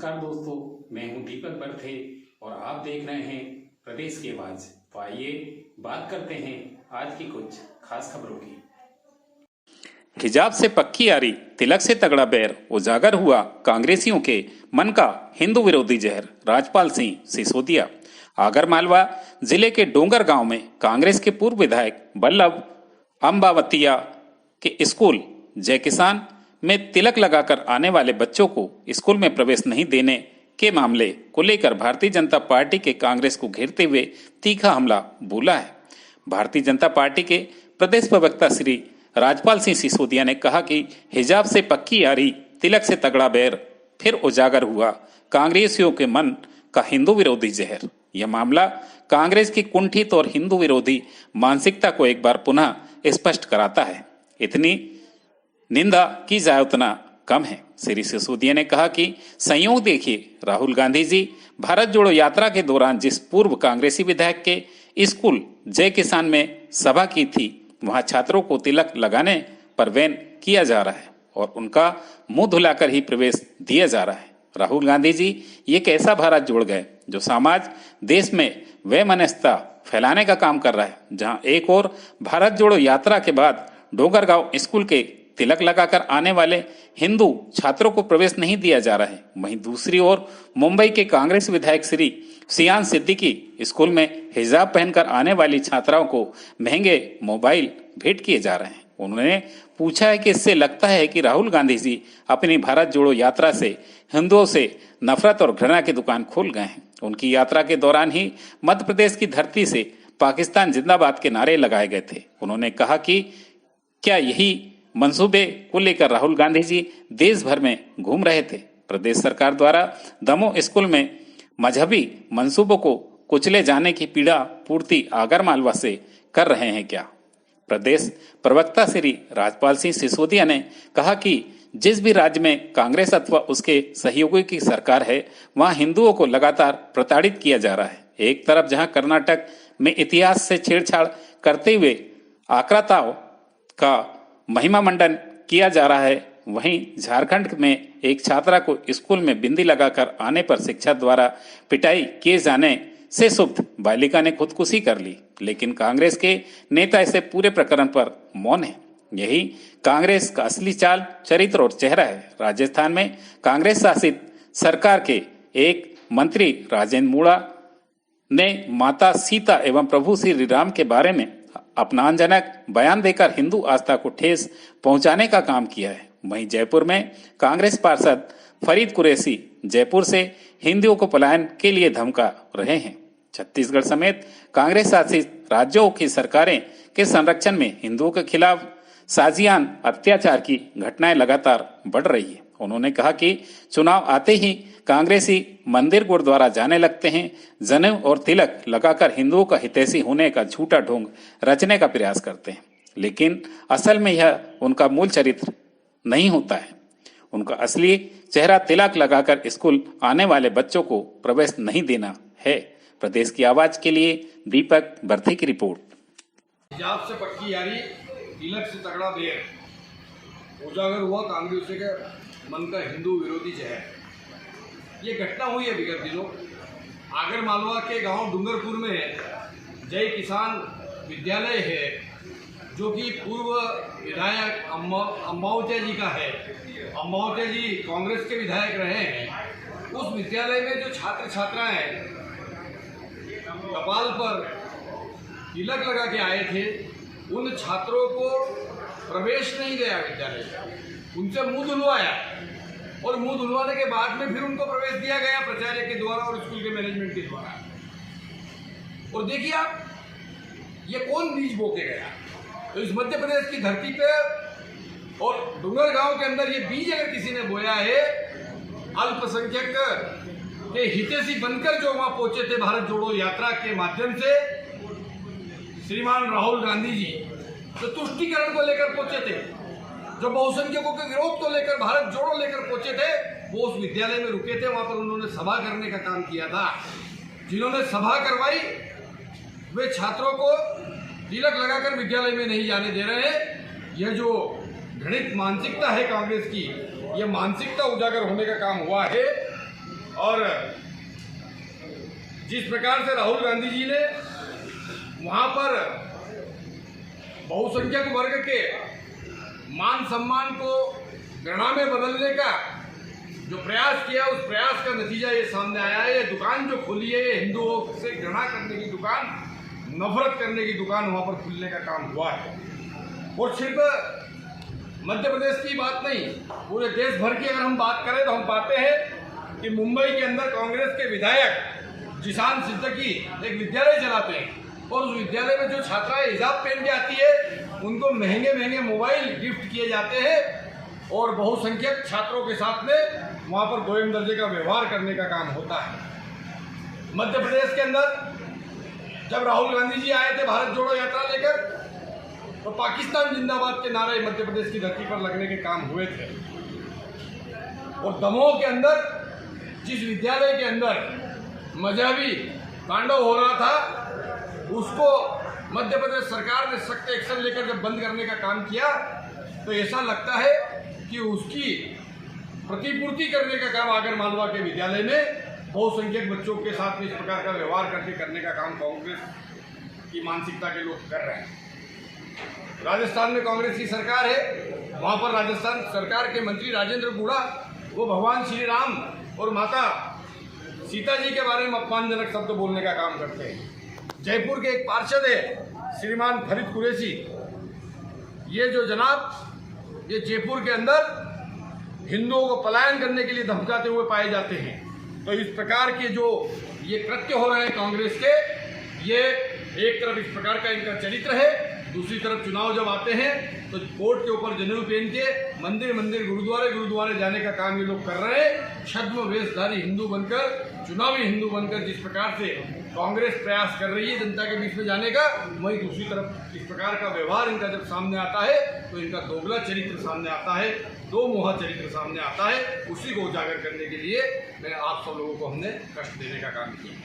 नमस्कार दोस्तों, मैं हूं दीपक बर्थे और आप देख रहे हैं प्रदेश की आवाज। तो आइए बात करते हैं आज की कुछ खास खबरों की। हिजाब से पक्की यारी, तिलक से तगड़ा बैर, उजागर हुआ कांग्रेसियों के मन का हिंदू विरोधी जहर। राजपाल सिंह सिसोदिया। आगरमालवा जिले के डोंगर गांव में कांग्रेस के पूर्व विधायक बल्लभ अम्बावतिया के स्कूल जय किसान में तिलक लगाकर आने वाले बच्चों को स्कूल में प्रवेश नहीं देने के मामले को लेकर भारतीय जनता पार्टी के कांग्रेस को घेरते हुए तीखा हमला बोला है। भारतीय जनता पार्टी के प्रदेश प्रवक्ता श्री राजपाल सिंह सिसोदिया ने कहा कि हिजाब से पक्की यारी, तिलक से तगड़ा बैर, फिर उजागर हुआ कांग्रेसियों के मन का हिंदू विरोधी जहर। यह मामला कांग्रेस की कुंठित और हिंदू विरोधी मानसिकता को एक बार पुनः स्पष्ट कराता है। इतनी निंदा की जाए उतना कम है। श्री सिसोदिया ने कहा कि संयोग देखिए, राहुल गांधी जी भारत जोड़ो यात्रा के दौरान जिस पूर्व कांग्रेसी विधायक के स्कूल जय किसान में सभा की थी, वहां छात्रों को तिलक लगाने पर बैन किया जा रहा है और उनका मुंह धुलाकर ही प्रवेश दिया जा रहा है। राहुल गांधी जी ये कैसा भारत जोड़ गए जो समाज देश में वैमनस्यता फैलाने का काम कर रहा है। जहां एक और भारत जोड़ो यात्रा के बाद डोंगरगांव स्कूल के तिलक लगाकर आने वाले हिंदू छात्रों को प्रवेश नहीं दिया जा रहा है, वहीं दूसरी ओर मुंबई के कांग्रेस विधायक श्री सियान सिद्दीकी स्कूल में हिजाब पहनकर आने वाली छात्राओं को महंगे मोबाइल भेंट किए जा रहे हैं। उन्होंने पूछा है कि इससे लगता है कि राहुल गांधी जी अपनी भारत जोड़ो यात्रा से हिंदुओं से नफरत और घृणा की दुकान खोल गए हैं। उनकी यात्रा के दौरान ही मध्य प्रदेश की धरती से पाकिस्तान जिंदाबाद के नारे लगाए गए थे। उन्होंने कहा कि क्या यही मंसूबे को लेकर राहुल गांधी जी देश भर में घूम रहे थे? प्रदेश सरकार द्वारा दमोह स्कूल में मजहबी मंसूबों को कुचले जाने की पीड़ा पूर्ति आगरमालवा से कर रहे हैं क्या? प्रदेश प्रवक्ता श्री राजपाल सिंह सिसोदिया ने कहा कि जिस भी राज्य में कांग्रेस अथवा उसके सहयोगी की सरकार है, वहां हिंदुओं को लगातार प्रताड़ित किया जा रहा है। एक तरफ जहां कर्नाटक में इतिहास से छेड़छाड़ करते हुए आक्राताओं का महिमा मंडन किया जा रहा है, वहीं झारखंड में एक छात्रा को स्कूल में बिंदी लगाकर आने पर शिक्षा द्वारा पिटाई किए जाने से क्षुब्ध बालिका ने खुदकुशी कर ली। लेकिन कांग्रेस के नेता इसे पूरे प्रकरण पर मौन है। यही कांग्रेस का असली चाल, चरित्र और चेहरा है। राजस्थान में कांग्रेस शासित सरकार के एक मंत्री राजेंद्र मूणा ने माता सीता एवं प्रभु श्री राम के बारे में अपमानजनक बयान देकर हिंदू आस्था को ठेस पहुंचाने का काम किया है। वहीं जयपुर में कांग्रेस पार्षद फरीद कुरैशी जयपुर से हिंदुओं को पलायन के लिए धमका रहे हैं। छत्तीसगढ़ समेत कांग्रेस शासित राज्यों की सरकारें के संरक्षण में हिंदुओं के खिलाफ साजियान अत्याचार की घटनाएं लगातार बढ़ रही है। उन्होंने कहा कि चुनाव आते ही कांग्रेसी मंदिर गुरुद्वारा जाने लगते हैं, जनेऊ और तिलक लगाकर हिंदुओं का हितैषी होने का झूठा ढोंग रचने का प्रयास करते हैं, लेकिन असल में यह उनका मूल चरित्र नहीं होता है। उनका असली चेहरा तिलक लगाकर स्कूल आने वाले बच्चों को प्रवेश नहीं देना है। प्रदेश की आवाज के लिए दीपक बर्थे की रिपोर्ट। हिजाब से पक्की यारी, तिलक से तगड़ा बैर, उजागर हुआ कांग्रेस के मन का हिंदू विरोधी जहर। ये घटना हुई है विगत दिनों आगरमालवा के गांव डूंगरपुर में जय किसान विद्यालय है, जो कि पूर्व विधायक अम्बावतिया जी का है। अम्बावतिया जी कांग्रेस के विधायक रहे हैं। उस विद्यालय में जो छात्र छात्राएं कपाल पर तिलक लगा के आए थे, उन छात्रों को प्रवेश नहीं दिया विद्यालय, उनसे मुंह धुलवाया और मुंह धुलवाने के बाद में फिर उनको प्रवेश दिया गया प्राचार्य के द्वारा और स्कूल के मैनेजमेंट के द्वारा। और देखिए आप, ये कौन बीज बो के गया? तो इस मध्य प्रदेश की धरती पे और डूंगरगांव के अंदर ये बीज अगर किसी ने बोया है, अल्पसंख्यक के हितैषी बनकर जो वहां पहुंचे थे भारत जोड़ो यात्रा के माध्यम से, श्रीमान राहुल गांधी जी जो तुष्टीकरण को लेकर पहुंचे थे, जो बहुसंख्यकों के विरोध को लेकर भारत जोड़ो लेकर पहुंचे थे, वो उस विद्यालय में रुके थे। वहां पर उन्होंने सभा करने का काम किया था। जिन्होंने सभा करवाई वे छात्रों को तिलक लगाकर विद्यालय में नहीं जाने दे रहे हैं। यह जो घृणित मानसिकता है कांग्रेस की, यह मानसिकता उजागर होने का काम हुआ है। और जिस प्रकार से राहुल गांधी जी ने वहां पर बहुसंख्यक वर्ग के मान सम्मान को घृणा में बदलने का जो प्रयास किया, उस प्रयास का नतीजा ये सामने आया है। ये दुकान जो खुली है, ये हिंदुओं से घृणा करने की दुकान, नफरत करने की दुकान वहां पर खुलने का काम हुआ है। और सिर्फ मध्य प्रदेश की बात नहीं, पूरे देश भर की अगर हम बात करें तो हम पाते हैं कि मुंबई के अंदर कांग्रेस के विधायक जिशान सिद्दीकी एक विद्यालय चलाते हैं और उस विद्यालय में जो छात्राएं हिजाब पहन के आती है उनको महंगे महंगे मोबाइल गिफ्ट किए जाते हैं और बहुसंख्यक छात्रों के साथ में वहां पर दोयम दर्जे का व्यवहार करने का काम होता है। मध्य प्रदेश के अंदर जब राहुल गांधी जी आए थे भारत जोड़ो यात्रा लेकर, तो पाकिस्तान जिंदाबाद के नारे मध्य प्रदेश की धरती पर लगने के काम हुए थे। और दमोह के अंदर जिस विद्यालय के अंदर मजहबी तांडव हो रहा था, उसको मध्य प्रदेश सरकार ने सख्त एक्शन लेकर जब बंद करने का काम किया, तो ऐसा लगता है कि उसकी प्रतिपूर्ति करने का काम आगर मालवा के विद्यालय में बहुसंख्यक बच्चों के साथ में इस प्रकार का व्यवहार करने का काम कांग्रेस की मानसिकता के लोग कर रहे हैं। राजस्थान में कांग्रेस की सरकार है, वहां पर राजस्थान सरकार के मंत्री राजेंद्र गुड़ा वो भगवान श्री राम और माता सीता जी के बारे में अपमानजनक शब्द बोलने का काम करते हैं। जयपुर के एक पार्षद है श्रीमान फरीद कुरैशी, ये जो जनाब ये जयपुर के अंदर हिंदुओं को पलायन करने के लिए धमकाते हुए पाए जाते हैं। तो इस प्रकार के जो ये कृत्य हो रहे हैं कांग्रेस के, ये एक तरफ इस प्रकार का इनका चरित्र है, दूसरी तरफ चुनाव जब आते हैं तो कोर्ट के ऊपर जनेऊ पहन के मंदिर मंदिर गुरुद्वारे जाने का काम ये लोग कर रहे हैं। छद्म वेशधारी हिंदू बनकर, चुनावी हिंदू बनकर जिस प्रकार से कांग्रेस प्रयास कर रही है जनता के बीच में जाने का, वहीं दूसरी तरफ इस प्रकार का व्यवहार इनका जब सामने आता है तो इनका दोगला चरित्र सामने आता है, दो मुहा चरित्र सामने आता है। उसी को उजागर करने के लिए मैं आप सब लोगों को हमने कष्ट देने का काम किया।